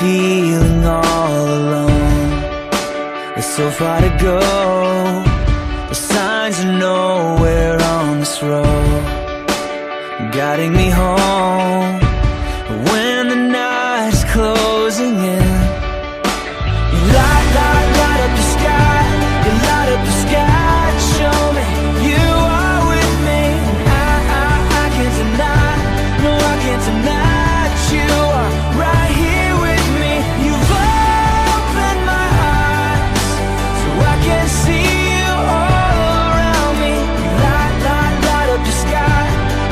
feeling all alone. There's so far to go, the signs are nowhere on this road, guiding me home. When the night's closing in, you light up the sky, you light up the sky to show me you are with me. I can't deny, no I can't deny that you are right here with me. You've opened my eyes so I can see you all around me. You light up the sky,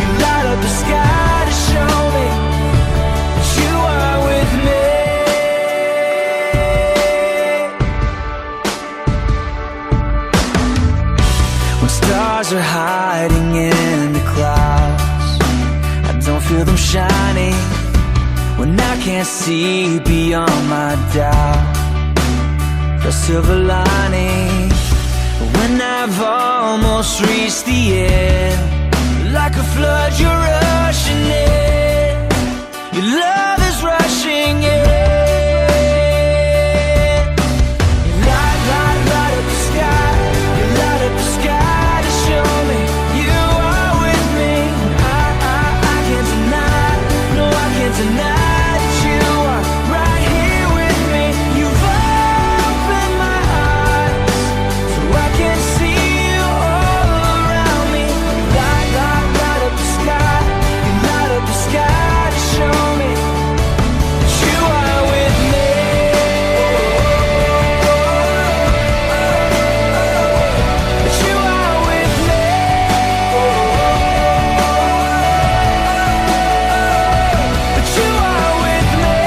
you light up the sky to show me that you are with me. When stars are hiding in the clouds, I don't feel them shining. When I can't see beyond my doubt, the silver lining. When I've almost reached the end, like a flood you're rushing in, your love is rushing in. You light up the sky, you light up the sky to show me you are with me. I can't deny, no I can't deny that you are right here with me. You've opened my eyes so I can see you all around me. You light up the sky, you light up the sky to show me that you are with me. That you are with me. That you are with me.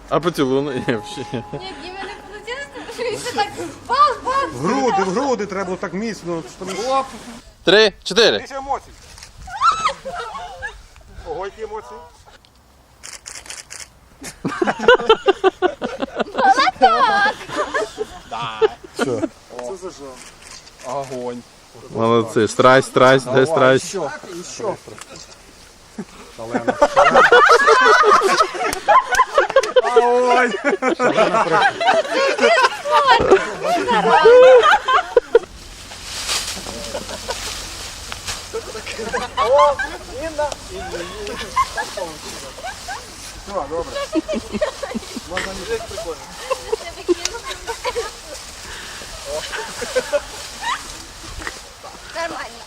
А поцілунок? Ні, взагалі. Ні, Діма не получилось, тому що він ще так бах-бах. В груди треба було так міцно. Оп! 3, 4. Більше емоцій. Ого, які емоції. Що? Це за що? Огонь. Молодці. Страсть, де страсть? Ще. Ой! О, Інна! Все, добре. Можна не жити прикольно. Нормально.